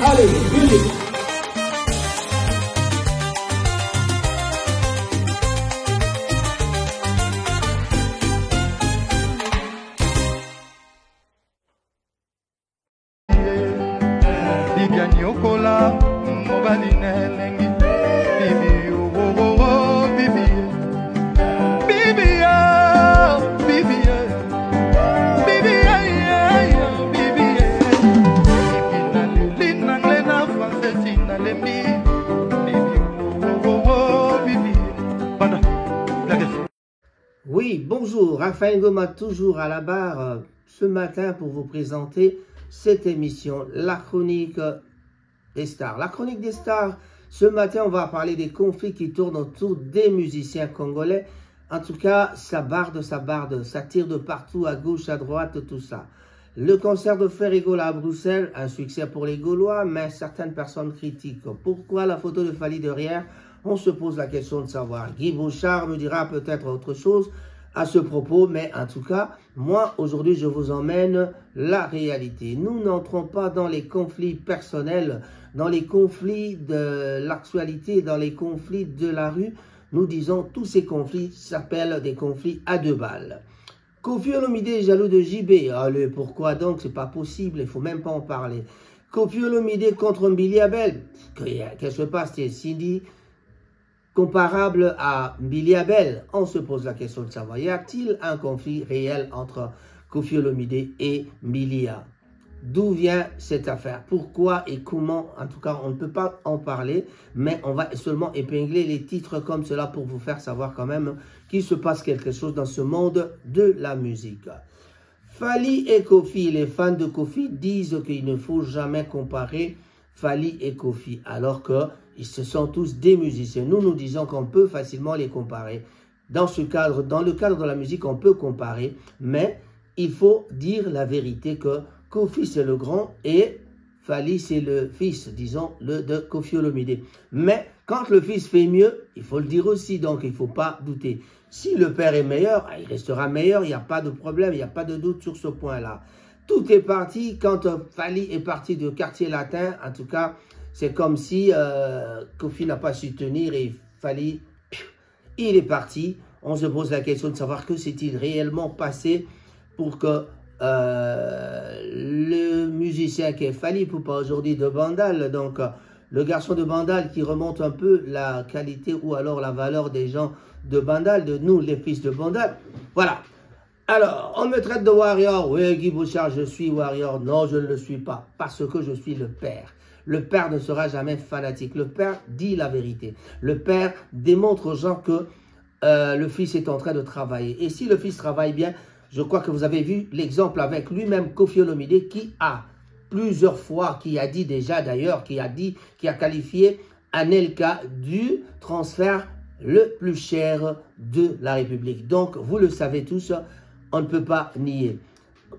Allez, musique. Oui, bonjour, Raphaël Ngoma toujours à la barre ce matin pour vous présenter cette émission, la chronique des stars. La chronique des stars, ce matin on va parler des conflits qui tournent autour des musiciens congolais. En tout cas, ça barde, ça tire de partout, à gauche, à droite, tout ça. Le concert de Ferrigola à Bruxelles, un succès pour les Gaulois, mais certaines personnes critiquent. Pourquoi la photo de Fally derrière? On se pose la question de savoir. Guy Bouchard me dira peut-être autre chose à ce propos, mais en tout cas, moi, aujourd'hui, je vous emmène la réalité. Nous n'entrons pas dans les conflits personnels, dans les conflits de l'actualité, dans les conflits de la rue. Nous disons tous ces conflits s'appellent des conflits à deux balles. Koffi Olomide est jaloux de JB. Allez, pourquoi donc? C'est pas possible, il faut même pas en parler. Koffi Olomide contre Mbili Abel. Qu'est-ce qui se passe? C'est Cindy comparable à Mbili Abel. On se pose la question de savoir, y a-t-il un conflit réel entre Koffi Olomide et Mbilia? D'où vient cette affaire? Pourquoi et comment? En tout cas, on ne peut pas en parler, mais on va seulement épingler les titres comme cela pour vous faire savoir quand même qu'il se passe quelque chose dans ce monde de la musique. Fally et Koffi, les fans de Koffi disent qu'il ne faut jamais comparer Fally et Koffi, alors que ce sont tous des musiciens. Nous disons qu'on peut facilement les comparer. Dans le cadre de la musique, on peut comparer, mais il faut dire la vérité que Koffi c'est le grand et Fally c'est le fils, disons, de Koffi Olomide. Mais quand le fils fait mieux, il faut le dire aussi, donc il ne faut pas douter. Si le père est meilleur, il restera meilleur, il n'y a pas de problème, il n'y a pas de doute sur ce point-là. Tout est parti quand Fally est parti de Quartier Latin, en tout cas, c'est comme si Koffi n'a pas su tenir et Fally, il est parti. On se pose la question de savoir que s'est-il réellement passé pour que le musicien qui est Fally Ipupa aujourd'hui de Bandal, donc le garçon de Bandal qui remonte un peu la qualité ou alors la valeur des gens de Bandal, de nous les fils de Bandal. Voilà. Alors, on me traite de warrior. Oui, Guy Bouchard, je suis warrior. Non, je ne le suis pas parce que je suis le père. Le père ne sera jamais fanatique. Le père dit la vérité. Le père démontre aux gens que le fils est en train de travailler. Et si le fils travaille bien, je crois que vous avez vu l'exemple avec lui-même, Koffi Olomide, qui a plusieurs fois, qui a dit déjà d'ailleurs, qui a qualifié Anelka du transfert le plus cher de la République. Donc, vous le savez tous, on ne peut pas nier.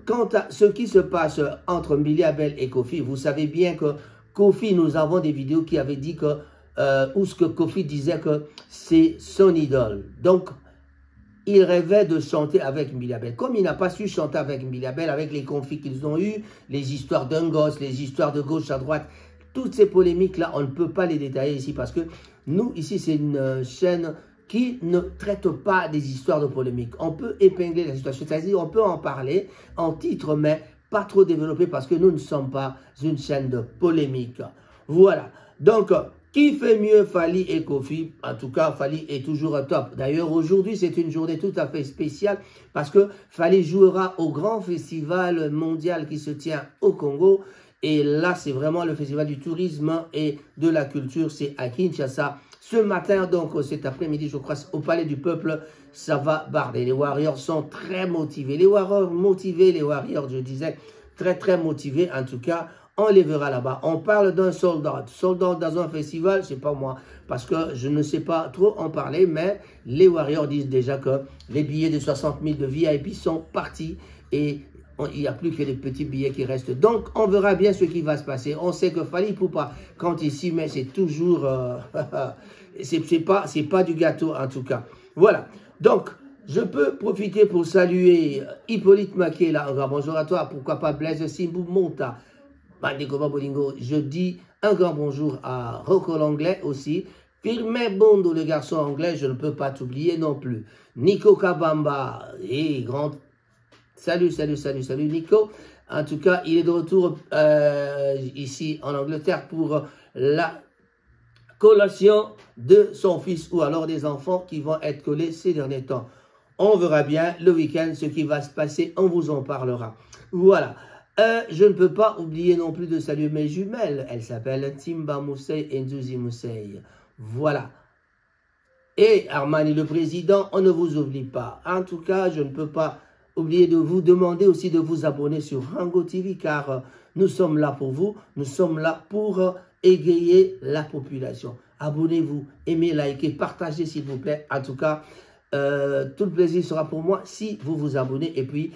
Quant à ce qui se passe entre Mbili Abel et Koffi, vous savez bien que Koffi, nous avons des vidéos qui avaient dit que, où ce que Koffi disait que c'est son idole. Donc, il rêvait de chanter avec Mbili Abel. Comme il n'a pas su chanter avec Mbili Abel, avec les conflits qu'ils ont eus, les histoires d'un gosse, les histoires de gauche à droite, toutes ces polémiques-là, on ne peut pas les détailler ici parce que nous, ici, c'est une chaîne qui ne traite pas des histoires de polémique. On peut épingler la situation, c'est-à-dire on peut en parler en titre, mais pas trop développé parce que nous ne sommes pas une chaîne de polémique. Voilà. Donc, qui fait mieux, Fally et Koffi? En tout cas, Fally est toujours au top. D'ailleurs, aujourd'hui, c'est une journée tout à fait spéciale parce que Fally jouera au grand festival mondial qui se tient au Congo. Et là, c'est vraiment le festival du tourisme et de la culture. C'est à Kinshasa. Ce matin, donc cet après-midi, je crois, au Palais du Peuple, ça va barder. Les Warriors sont très motivés. Les Warriors, je disais, très motivés. En tout cas, on les verra là-bas. On parle d'un soldat. Soldat dans un festival, c'est pas moi. Parce que je ne sais pas trop en parler, mais les Warriors disent déjà que les billets de 60 000 de VIP sont partis. Et il n'y a plus que les petits billets qui restent. Donc, on verra bien ce qui va se passer. On sait que Fally Ipupa, quand il s'y met, c'est toujours... c'est pas du gâteau, en tout cas. Voilà. Donc, Je peux profiter pour saluer Hippolyte Makela, un grand bonjour à toi, pourquoi pas Blaise Simbou Monta, Bandekova Bolingo, je dis un grand bonjour à Rocco l'anglais aussi, Firmin Bondo, le garçon anglais, je ne peux pas t'oublier non plus, Nico Kabamba, et grand, salut Nico, en tout cas il est de retour ici en Angleterre pour la collation de son fils ou alors des enfants qui vont être collés ces derniers temps. On verra bien le week-end ce qui va se passer, on vous en parlera. Voilà. Je ne peux pas oublier non plus de saluer mes jumelles. Elles s'appellent Timba Moussey et Nzouzi Moussey. Voilà. Et Armani le président, on ne vous oublie pas. En tout cas, je ne peux pas oublier de vous demander aussi de vous abonner sur Rango TV car nous sommes là pour vous. Nous sommes là pour égayer la population. Abonnez-vous, aimez, likez, partagez s'il vous plaît. En tout cas, tout le plaisir sera pour moi si vous vous abonnez. Et puis,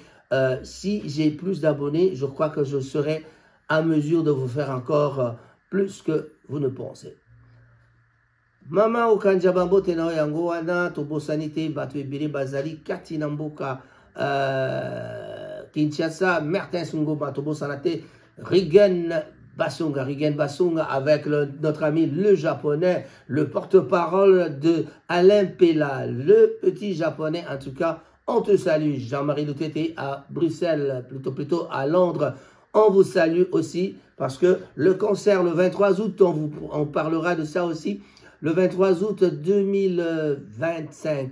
si j'ai plus d'abonnés, je crois que je serai à mesure de vous faire encore plus que vous ne pensez. Mama okanja bambo tena yango wana tobosanite bato ebele bazali kati na mboka Kinshasa, Martin Sungoma tobosanate Rigen Basonga avec notre ami le japonais, le porte-parole de Alain Pella, le petit japonais. En tout cas, on te salue. Jean-Marie Loutete à Bruxelles, plutôt à Londres. On vous salue aussi parce que le concert le 23 août, on parlera de ça aussi. Le 23 août 2025,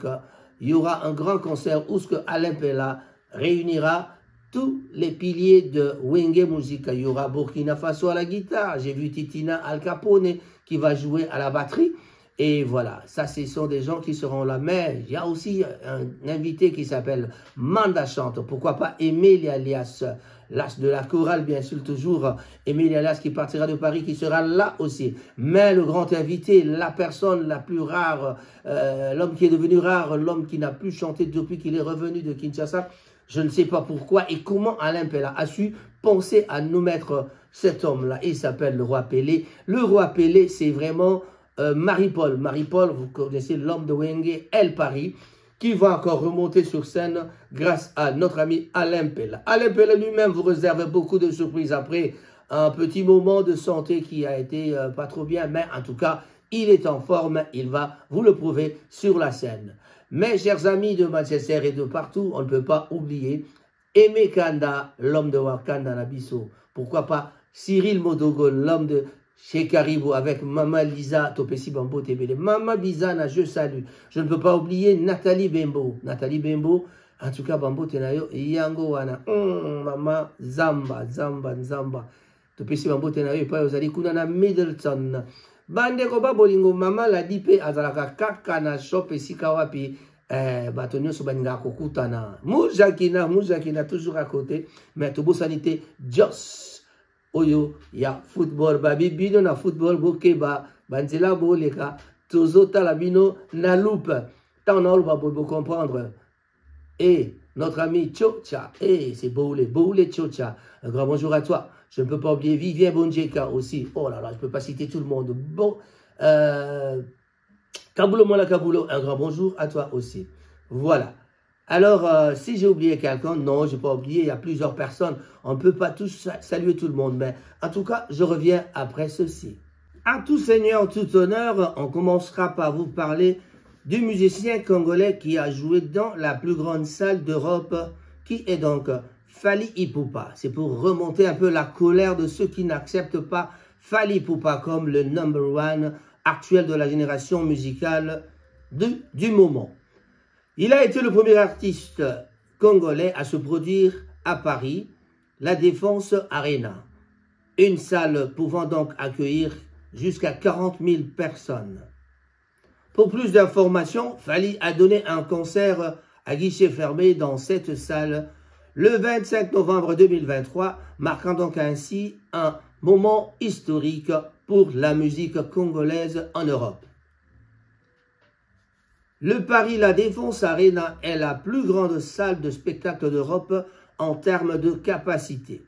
il y aura un grand concert où ce que Alain Pella réunira tous les piliers de Wenge Musica. Il y aura Burkina Faso à la guitare. J'ai vu Titina Al Capone qui va jouer à la batterie. Et voilà, ça ce sont des gens qui seront là. Mais il y a aussi un invité qui s'appelle Manda Chante. Pourquoi pas Emilie Alias, l'as de la chorale bien sûr toujours. Emilie Alias qui partira de Paris, qui sera là aussi. Mais le grand invité, la personne la plus rare, l'homme qui est devenu rare, l'homme qui n'a plus chanté depuis qu'il est revenu de Kinshasa. Je ne sais pas pourquoi et comment Alain Pella a su penser à nous mettre cet homme-là. Il s'appelle le Roi Pelé. Le Roi Pelé, c'est vraiment Marie-Paul. Marie-Paul, vous connaissez l'homme de Wenge, El Paris, qui va encore remonter sur scène grâce à notre ami Alain Pella. Alain Pella lui-même vous réserve beaucoup de surprises après un petit moment de santé qui a été pas trop bien. Mais en tout cas, il est en forme. Il va vous le prouver sur la scène. Mes chers amis de Manchester et de partout, on ne peut pas oublier Aimé Kanda, l'homme de Wakanda Nabiso. Pourquoi pas Cyril Modogo, l'homme de chez Caribou avec Mama Lisa Topesi Bambo Tebele. Mama Bizana, je salue. Je ne peux pas oublier Nathalie Bembo. Nathalie Bembo, en tout cas Bambo Tenayo, Yango Wana. Mama Zamba. Topesi Bambo Tenayo, et pas Ozali Kunana Middleton. Bande koba bolingo mama la dipe azalaka kaka na shop esika wapi bato nyonso baninga kokutana mujakina toujours à côté mais tobo sanité Jos oyo ya football babi bino na football bokeba banzela boleka tozotala bino na loupe tant on va comprendre. Et notre ami Chocha, c'est Boulé Chocha, un grand bonjour à toi. Je ne peux pas oublier Vivien Bonjeka aussi. Oh là là, je ne peux pas citer tout le monde. Bon, Kaboulo Mola Kaboulo, un grand bonjour à toi aussi. Voilà. Alors, si j'ai oublié quelqu'un, non, je n'ai pas oublié, il y a plusieurs personnes. On ne peut pas tous saluer tout le monde, mais en tout cas, je reviens après ceci. À tout seigneur, tout honneur, on commencera par vous parler du musicien congolais qui a joué dans la plus grande salle d'Europe, qui est donc Fally Ipupa. C'est pour remonter un peu la colère de ceux qui n'acceptent pas Fally Ipupa comme le #1 actuel de la génération musicale du moment. Il a été le premier artiste congolais à se produire à Paris, la Défense Arena. Une salle pouvant donc accueillir jusqu'à 40 000 personnes. Pour plus d'informations, Fally a donné un concert à guichet fermé dans cette salle le 25 novembre 2023, marquant donc ainsi un moment historique pour la musique congolaise en Europe. Le Paris La Défense Arena est la plus grande salle de spectacle d'Europe en termes de capacité.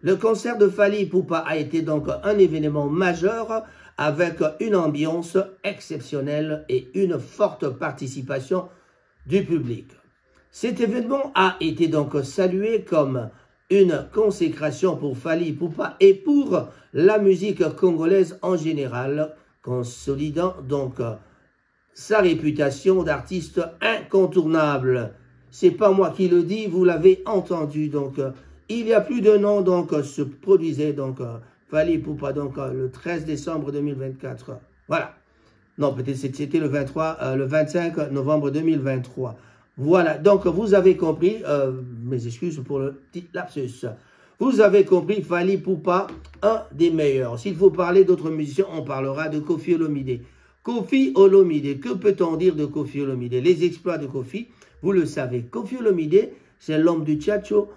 Le concert de Fally Ipupa a été donc un événement majeur avec une ambiance exceptionnelle et une forte participation du public. Cet événement a été donc salué comme une consécration pour Fally Ipupa et pour la musique congolaise en général, consolidant donc sa réputation d'artiste incontournable. C'est pas moi qui le dis, vous l'avez entendu. Donc, il y a plus d'un an, donc, se produisait donc Fally Ipupa, donc le 13 décembre 2024. Voilà. Non, peut-être c'était le 25 novembre 2023. Voilà, donc vous avez compris, mes excuses pour le petit lapsus. Vous avez compris, Fally Ipupa, un des meilleurs. S'il faut parler d'autres musiciens, on parlera de Koffi Olomide. Koffi Olomide, que peut-on dire de Koffi Olomide? Les exploits de Koffi, vous le savez. Koffi Olomide, c'est l'homme du tchatcho.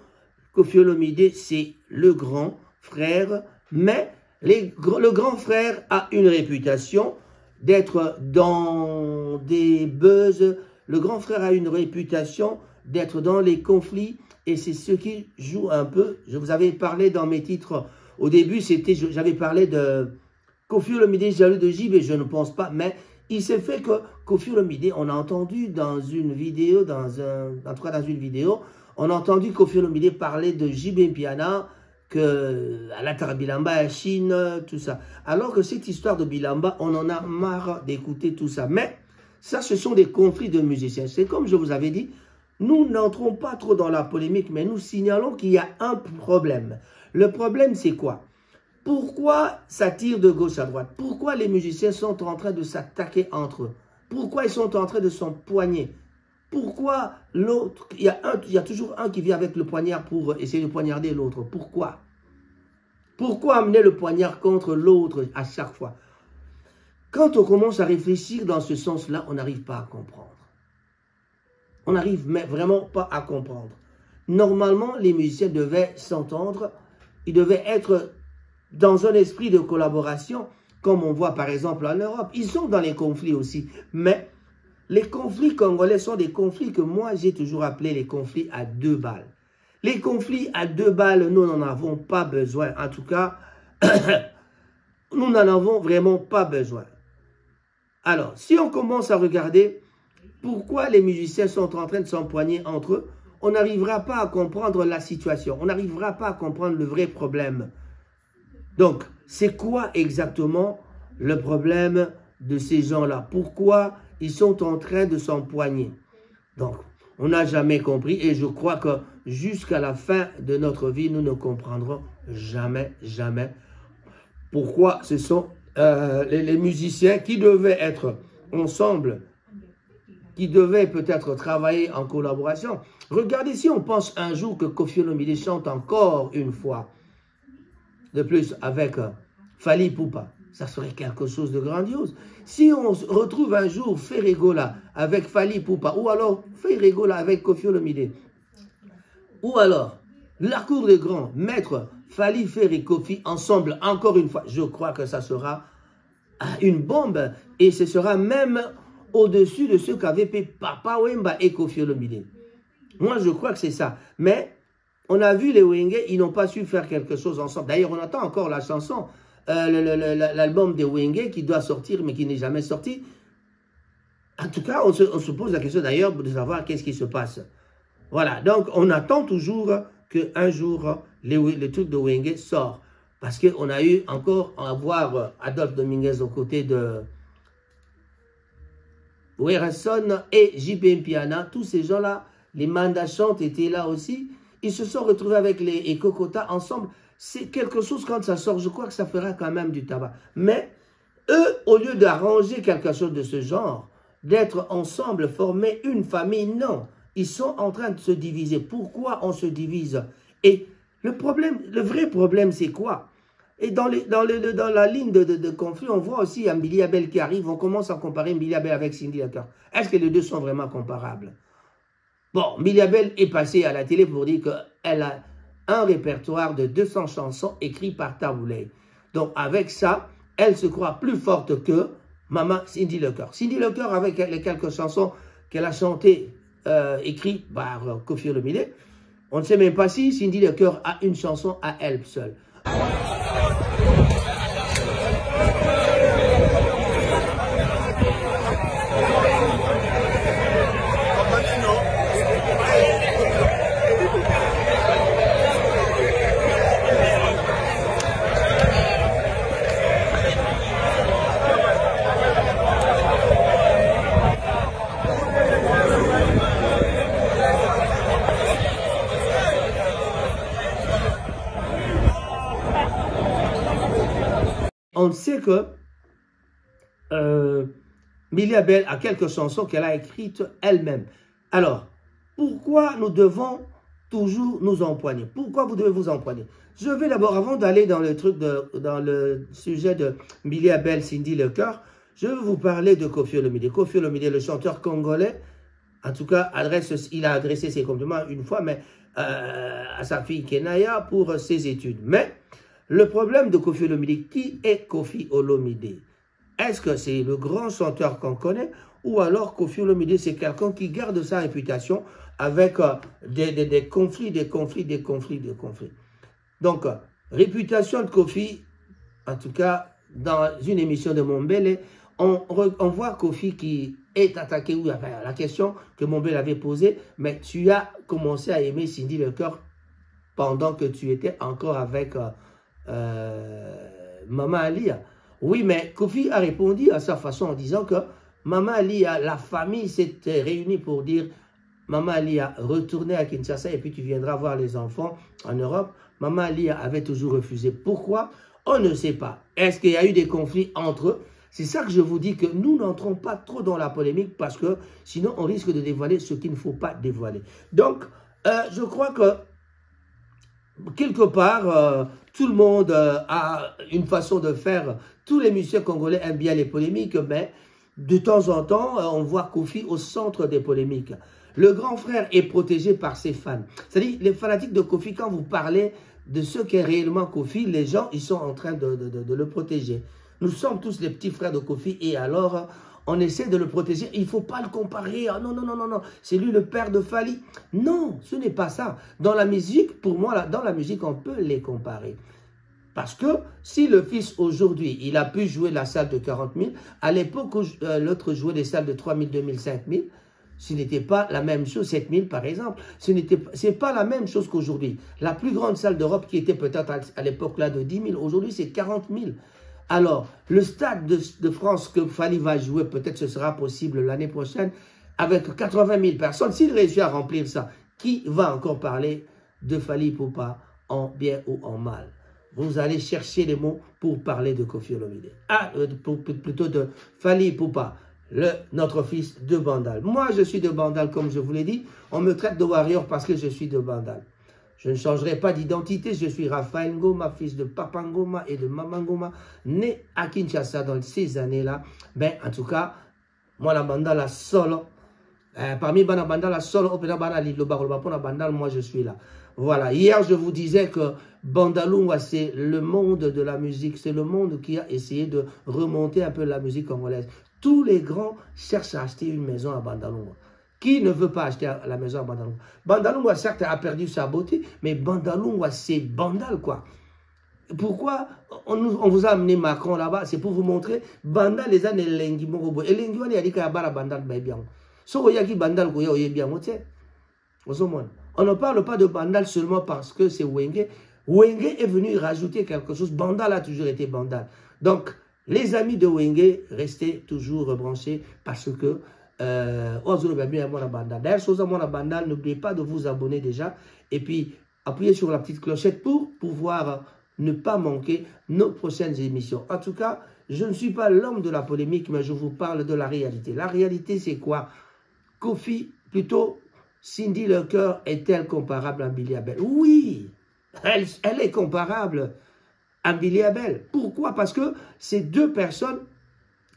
Koffi Olomide, c'est le grand frère, mais le grand frère a une réputation d'être dans des buzz. Le grand frère a une réputation d'être dans les conflits et c'est ce qui joue un peu. Je vous avais parlé dans mes titres. Au début, j'avais parlé de Koffi Olomide, jaloux de JB, je ne pense pas, mais il s'est fait que Koffi Olomide, on a entendu dans une vidéo, en tout cas dans une vidéo, on a entendu Koffi Olomide parler de JB Mpiana, que Alatara Bilamba à Chine, tout ça. Alors que cette histoire de Bilamba, on en a marre d'écouter tout ça. Mais ça, ce sont des conflits de musiciens. C'est comme je vous avais dit, nous n'entrons pas trop dans la polémique, mais nous signalons qu'il y a un problème. Le problème, c'est quoi? Pourquoi ça tire de gauche à droite? Pourquoi les musiciens sont en train de s'attaquer entre eux? Pourquoi ils sont en train de s'empoigner? Pourquoi l'autre, il y a toujours un qui vient avec le poignard pour essayer de poignarder l'autre? Pourquoi? Pourquoi amener le poignard contre l'autre à chaque fois? Quand on commence à réfléchir dans ce sens-là, on n'arrive pas à comprendre. On n'arrive vraiment pas à comprendre. Normalement, les musiciens devaient s'entendre, ils devaient être dans un esprit de collaboration, comme on voit par exemple en Europe. Ils sont dans les conflits aussi, mais les conflits congolais sont des conflits que moi j'ai toujours appelés les conflits à deux balles. Les conflits à deux balles, nous n'en avons pas besoin. En tout cas, nous n'en avons vraiment pas besoin. Alors, si on commence à regarder pourquoi les musiciens sont en train de s'empoigner entre eux, on n'arrivera pas à comprendre la situation. On n'arrivera pas à comprendre le vrai problème. Donc, c'est quoi exactement le problème de ces gens-là? Pourquoi ils sont en train de s'empoigner? Donc, on n'a jamais compris et je crois que jusqu'à la fin de notre vie, nous ne comprendrons jamais pourquoi ce sont les musiciens qui devaient être ensemble, qui devaient peut-être travailler en collaboration. Regardez, si on pense un jour que Koffi Olomide chante encore une fois de plus avec Fally Ipupa, ça serait quelque chose de grandiose. Si on retrouve un jour Ferregola avec Fally Ipupa, ou alors Ferregola avec Koffi Olomide, ou alors la cour des grands, Maître Fally, Ferre et Koffi ensemble encore une fois, je crois que ça sera une bombe et ce sera même au-dessus de ce qu'avaient fait Papa Wemba et Koffi Olomide. Moi, je crois que c'est ça. Mais on a vu les Wenge, ils n'ont pas su faire quelque chose ensemble. D'ailleurs, on attend encore la chanson, l'album des Wenge qui doit sortir, mais qui n'est jamais sorti. En tout cas, on se pose la question d'ailleurs de savoir qu'est-ce qui se passe. Voilà, donc on attend toujours qu'un jour, le truc de Wenge sort. Parce qu'on a eu encore à voir Adolphe Dominguez aux côtés de Werrason et JB Mpiana. Tous ces gens-là, les Manda Chante étaient là aussi. Ils se sont retrouvés avec les Kokota ensemble. C'est quelque chose, quand ça sort, je crois que ça fera quand même du tabac. Mais eux, au lieu d'arranger quelque chose de ce genre, d'être ensemble, former une famille, non. Ils sont en train de se diviser. Pourquoi on se divise? Et le problème, le vrai problème, c'est quoi? Et dans la ligne de conflit, on voit aussi un Billy Abel qui arrive. On commence à comparer Billy Abel avec Cindy Lecœur. Est-ce que les deux sont vraiment comparables? Bon, Billy Abel est passée à la télé pour dire qu'elle a un répertoire de 200 chansons écrites par Taboulay. Donc, avec ça, elle se croit plus forte que Maman Cindy Lecœur. Cindy Lecœur, avec les quelques chansons qu'elle a chantées, écrites par Koffi Olomide, on ne sait même pas si Cindy Lecœur a une chanson à elle seule. on sait que Millie Abel a quelques chansons qu'elle a écrites elle-même. Alors, pourquoi nous devons toujours nous empoigner? Pourquoi vous devez vous empoigner? Je vais d'abord, avant d'aller dans le sujet de Millie Abel, Cindy Lecœur, je vais vous parler de Koffi Olomide. Koffi Olomide, le chanteur congolais, en tout cas, il a adressé ses compliments une fois, mais à sa fille Kenaya pour ses études. Mais le problème de Koffi Olomide, qui est Koffi Olomide? Est-ce que c'est le grand chanteur qu'on connaît ou alors Koffi Olomide, c'est quelqu'un qui garde sa réputation avec des conflits. Donc, réputation de Koffi, en tout cas, dans une émission de Mombele, on voit Koffi qui est attaqué, ou enfin, la question que Mombele avait posée, mais tu as commencé à aimer Cindy Lecœur pendant que tu étais encore avec Maman Alia. Oui, mais Koffi a répondu à sa façon en disant que Maman Alia, la famille s'était réunie pour dire Maman Alia, retournez à Kinshasa et puis tu viendras voir les enfants en Europe. Maman Alia avait toujours refusé. Pourquoi? On ne sait pas. Est-ce qu'il y a eu des conflits entre eux? C'est ça que je vous dis, que nous n'entrons pas trop dans la polémique parce que sinon on risque de dévoiler ce qu'il ne faut pas dévoiler. Donc, je crois que quelque part, tout le monde a une façon de faire. Tous les musiciens congolais aiment bien les polémiques, mais de temps en temps, on voit Koffi au centre des polémiques. Le grand frère est protégé par ses fans. C'est-à-dire, les fanatiques de Koffi, quand vous parlez de ce qu'est réellement Koffi, les gens, ils sont en train de le protéger. Nous sommes tous les petits frères de Koffi et alors, on essaie de le protéger. Il ne faut pas le comparer. Oh, non, non, non, non, non. C'est lui le père de Fally. Non, ce n'est pas ça. Dans la musique, pour moi, dans la musique, on peut les comparer. Parce que si le fils aujourd'hui, il a pu jouer la salle de 40 000, à l'époque où l'autre jouait des salles de 3 000, 2 000, 5 000, ce n'était pas la même chose, 7 000 par exemple, ce n'est pas la même chose qu'aujourd'hui. La plus grande salle d'Europe qui était peut-être à l'époque là de 10 000, aujourd'hui c'est 40 000. Alors, le stade de France que Fally va jouer, peut-être ce sera possible l'année prochaine, avec 80 000 personnes, s'il réussit à remplir ça, qui va encore parler de Fally Ipupa en bien ou en mal? Vous allez chercher les mots pour parler de Koffi Olomide. Plutôt de Fally Ipupa, notre fils de Bandal. Moi, je suis de Bandal, comme je vous l'ai dit. On me traite de warrior parce que je suis de Bandal. Je ne changerai pas d'identité. Je suis Raphaël Ngoma, fils de Papa Ngoma et de Maman Ngoma, né à Kinshasa dans ces années-là. Ben, en tout cas, moi, la Bandal, la solo. Parmi la Bandal, la solo, moi, je suis là. Voilà, hier je vous disais que Bandalungwa c'est le monde de la musique, c'est le monde qui a essayé de remonter un peu la musique congolaise. Tous les grands cherchent à acheter une maison à Bandalungwa. Qui ne veut pas acheter la maison à Bandalungwa? Bandalungwa certes a perdu sa beauté, mais Bandalungwa c'est Bandal quoi. Pourquoi on vous a amené Macron là-bas? C'est pour vous montrer Bandal les années Elengi Morobo. Elengi on est dit qu'à Bandal bien. So yaki Bandal ko ya bien moté. On ne parle pas de Bandal seulement parce que c'est Wenge. Wenge est venu rajouter quelque chose. Bandal a toujours été Bandal. Donc, les amis de Wenge, restez toujours branchés parce que Bandal, n'oubliez pas de vous abonner déjà. Et puis, appuyez sur la petite clochette pour pouvoir ne pas manquer nos prochaines émissions. En tout cas, je ne suis pas l'homme de la polémique, mais je vous parle de la réalité. La réalité, c'est quoi? Koffi, plutôt... Cindy Lecœur est-elle comparable à Millie Abel? Oui, elle est comparable à Millie Abel. Pourquoi? Parce que c'est deux personnes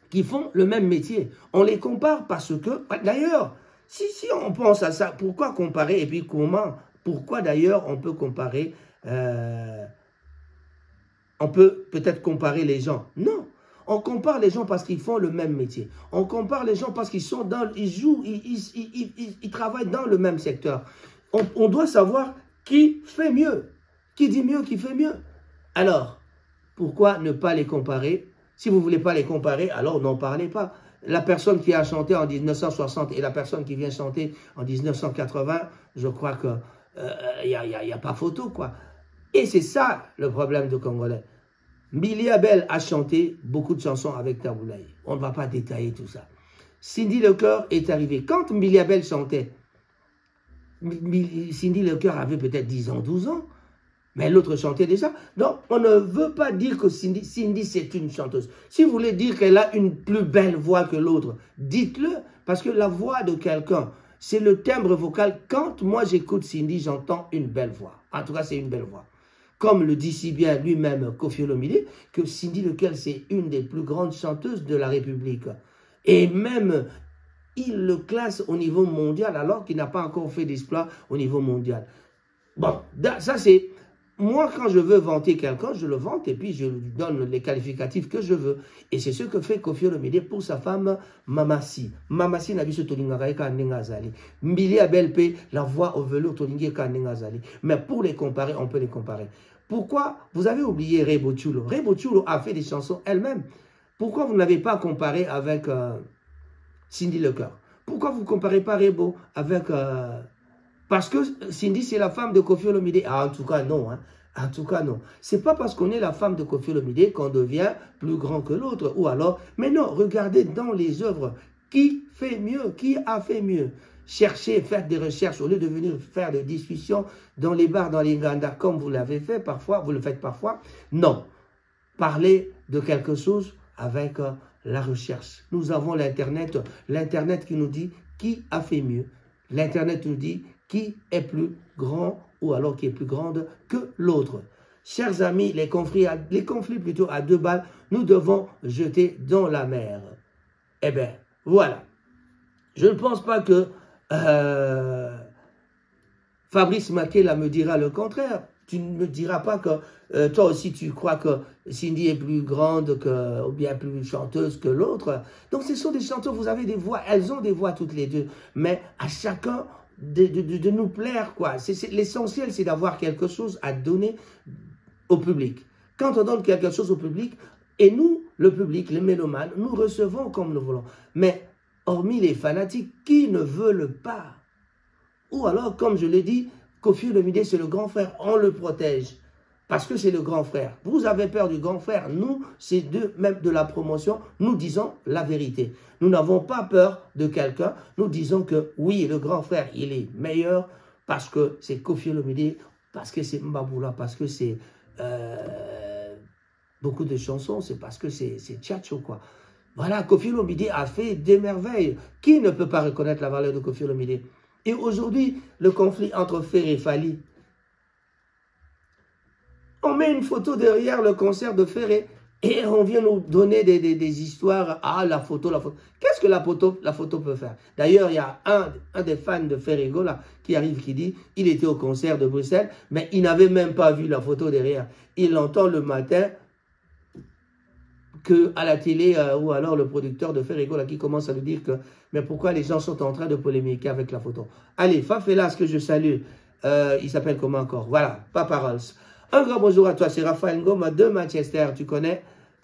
qui font le même métier. On les compare parce que, d'ailleurs, si on pense à ça, pourquoi comparer et puis comment? Pourquoi d'ailleurs on peut comparer, on peut peut-être comparer les gens? Non. On compare les gens parce qu'ils font le même métier. On compare les gens parce qu'ils sont ils travaillent dans le même secteur. On doit savoir qui fait mieux. Qui dit mieux, qui fait mieux. Alors, pourquoi ne pas les comparer? Si vous ne voulez pas les comparer, alors n'en parlez pas. La personne qui a chanté en 1960 et la personne qui vient chanter en 1980, je crois qu'il n'y a pas photo, quoi. Et c'est ça le problème du Congolais. Millie Abel a chanté beaucoup de chansons avec Taboulaye. On ne va pas détailler tout ça. Cindy Lecœur est arrivée. Quand Millie Abel chantait, Cindy Lecœur avait peut-être 10 ans, 12 ans. Mais l'autre chantait déjà. Donc, on ne veut pas dire que Cindy c'est une chanteuse. Si vous voulez dire qu'elle a une plus belle voix que l'autre, dites-le. Parce que la voix de quelqu'un, c'est le timbre vocal. Quand moi j'écoute Cindy, j'entends une belle voix. En tout cas, c'est une belle voix. Comme le dit si bien lui-même Koffi Olomide, que Cindy Leclerc, c'est une des plus grandes chanteuses de la République. Et même, il le classe au niveau mondial, alors qu'il n'a pas encore fait d'exploit au niveau mondial. Bon, ça c'est... Moi, quand je veux vanter quelqu'un, je le vante et puis je lui donne les qualificatifs que je veux. Et c'est ce que fait Koffi Olomide pour sa femme Mamassi. Mamassi n'a vu ce Tolingaraï Kanengazali. Mbili Abelpe, la voix au velours Tolingue Kanengazali. Mais pour les comparer, on peut les comparer. Pourquoi vous avez oublié Rebo Chulo? Rebo Chulo a fait des chansons elle-même. Pourquoi vous n'avez pas comparé avec Cindy Leclerc? Pourquoi vous ne comparez pas Rebo avec... parce que Cindy, c'est la femme de Koffi Olomide. Ah, en tout cas, non. Hein. En tout cas, non. C'est pas parce qu'on est la femme de Koffi Olomide qu'on devient plus grand que l'autre. Ou alors, mais non, regardez dans les œuvres. Qui fait mieux? Qui a fait mieux? Cherchez, faites des recherches au lieu de venir faire des discussions dans les bars, dans les gandas, comme vous l'avez fait parfois, vous le faites parfois. Non. Parlez de quelque chose avec la recherche. Nous avons l'Internet. L'Internet qui nous dit qui a fait mieux. L'Internet nous dit qui est plus grand ou alors qui est plus grande que l'autre. Chers amis, les conflits plutôt à 2 balles, nous devons jeter dans la mer. Eh bien, voilà. Je ne pense pas que Fabrice Makela me dira le contraire. Tu ne me diras pas que toi aussi tu crois que Cindy est plus grande ou bien plus chanteuse que l'autre. Donc ce sont des chanteurs, vous avez des voix, elles ont des voix toutes les deux. Mais à chacun de nous plaire, quoi. L'essentiel, c'est d'avoir quelque chose à donner au public. Quand on donne quelque chose au public, et nous, le public, les mélomanes, nous recevons comme nous voulons. Mais hormis les fanatiques qui ne veulent pas, ou alors, comme je l'ai dit, Koffi Olomide, c'est le grand frère, on le protège. Parce que c'est le grand frère. Vous avez peur du grand frère. Nous, c'est même de la promotion, nous disons la vérité. Nous n'avons pas peur de quelqu'un. Nous disons que oui, le grand frère, il est meilleur parce que c'est Koffi Olomide, parce que c'est Mbaboula, parce que c'est beaucoup de chansons, c'est parce que c'est Tchatcho, quoi. Voilà, Koffi Olomide a fait des merveilles. Qui ne peut pas reconnaître la valeur de Koffi Olomide? Et aujourd'hui, le conflit entre Ferré et Fally. On met une photo derrière le concert de Ferré et on vient nous donner des histoires. Ah, la photo. Qu'est-ce que la photo peut faire? D'ailleurs, il y a un des fans de Ferrego là, qui arrive, qui dit, il était au concert de Bruxelles, mais il n'avait même pas vu la photo derrière. Il l'entend le matin à la télé, ou alors le producteur de Ferrego là, qui commence à lui dire que, mais pourquoi les gens sont en train de polémiquer avec la photo? Allez, Fafelas, que je salue. Il s'appelle comment encore? Voilà, Papa Rolls. Un grand bonjour à toi, c'est Raphaël Ngoma de Manchester, tu connais.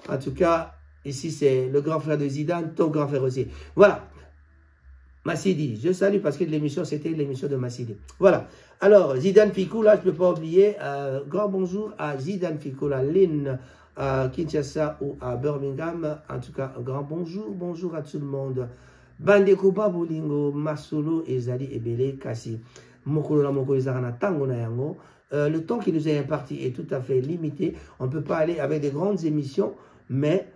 En tout cas, ici c'est le grand frère de Zidane, ton grand frère aussi. Voilà, Massidi, je salue parce que l'émission, c'était l'émission de Massidi. Voilà, alors Zidane Ficou, là, je ne peux pas oublier, grand bonjour à Zidane Ficou, la Lynn, à Kinshasa ou à Birmingham. En tout cas, un grand bonjour à tout le monde. Bandekuba Bolingo, Masolo, Ezali, Ebele, Kassi, Mokolo, Mokolo, Zarana, Tango, Nayango. Le temps qui nous est imparti est tout à fait limité. On ne peut pas aller avec des grandes émissions, mais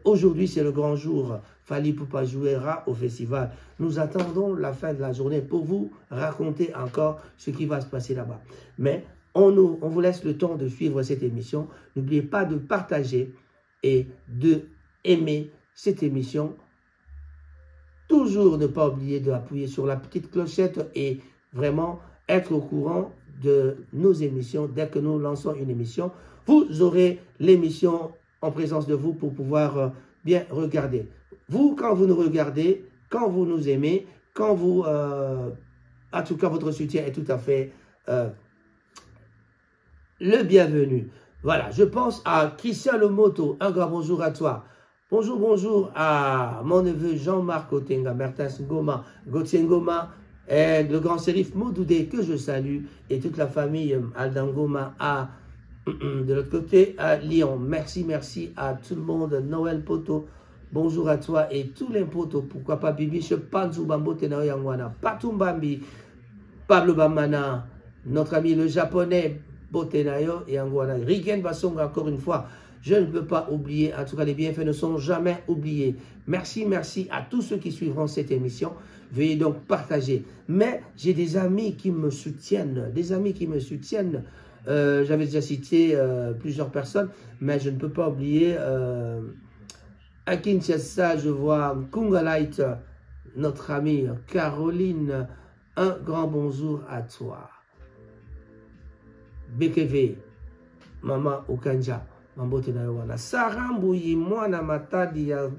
aujourd'hui, c'est le grand jour. Fally Ipupa jouera au festival. Nous attendons la fin de la journée pour vous raconter encore ce qui va se passer là-bas. Mais on vous laisse le temps de suivre cette émission. N'oubliez pas de partager et de aimer cette émission. Toujours ne pas oublier d'appuyer sur la petite clochette et vraiment être au courant de nos émissions. Dès que nous lançons une émission, vous aurez l'émission en présence de vous pour pouvoir bien regarder. Vous, quand vous nous regardez, quand vous nous aimez, quand vous... en tout cas, votre soutien est tout à fait le bienvenu. Voilà, je pense à Christian Lomoto. Un grand bonjour à toi. Bonjour à mon neveu Jean-Marc Otenga, Mertens Ngoma, Gauthier Ngoma, et le grand sérif Modoudé que je salue, et toute la famille Aldangoma de l'autre côté à Lyon. Merci à tout le monde. Noël Poto, bonjour à toi et tous les potos. Pourquoi pas Bibi Chepanzou Bambo Tenaoyangwana, Patumbambi, Pablo Bamana, notre ami le japonais Botenayo et Anguana. Riken Basonga, encore une fois, je ne peux pas oublier, en tout cas les bienfaits ne sont jamais oubliés. Merci, merci à tous ceux qui suivront cette émission. Veuillez donc partager. Mais j'ai des amis qui me soutiennent, j'avais déjà cité plusieurs personnes, mais je ne peux pas oublier à Kinshasa, je vois Kungalite, notre amie Caroline. Un grand bonjour à toi. BKV, Mama Okanja, Mambote na Yowana. Sarambu yimwana matadi ya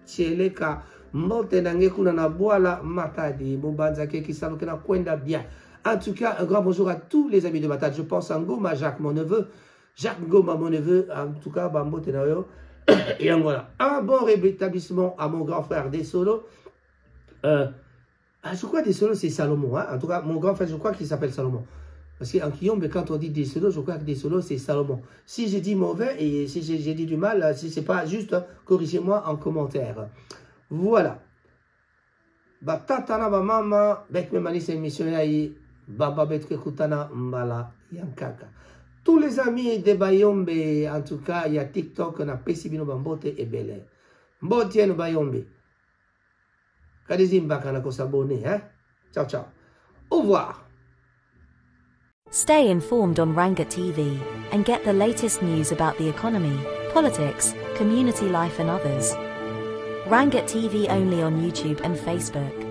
Cheleka, Mbote na Ngekuna na Boala Matadi, Mbanza Keki Saluke na Kwenda bien. En tout cas, un grand bonjour à tous les amis de Matadi. Je pense à Ngoma, Jacques, mon neveu. Jacques Ngoma, mon neveu. En tout cas, Mambote na Yo. Et voilà. Un bon rétablissement à mon grand frère Desolo. Je crois que Desolo, c'est Salomon. Hein? En tout cas, mon grand frère, je crois qu'il s'appelle Salomon. Parce qu'en Kiyombe, quand on dit Desolo, je crois que Desolo, c'est Salomon. Si j'ai dit mauvais et si j'ai dit du mal, si ce n'est pas juste, corrigez-moi en commentaire. Voilà. Batatana mama bet me manise missionnaire baba betre kutana mbala yankaka. Tous les amis de Bayombe, en tout cas, il y a TikTok, on a Pesibino Bambote et Bele. Mbote no Bayombe. Kadizimba kana ko s'abonner, hein? Ciao, ciao. Au revoir. Stay informed on Ranga TV and get the latest news about the economy, politics, community life and others. Ranga TV only on YouTube and Facebook.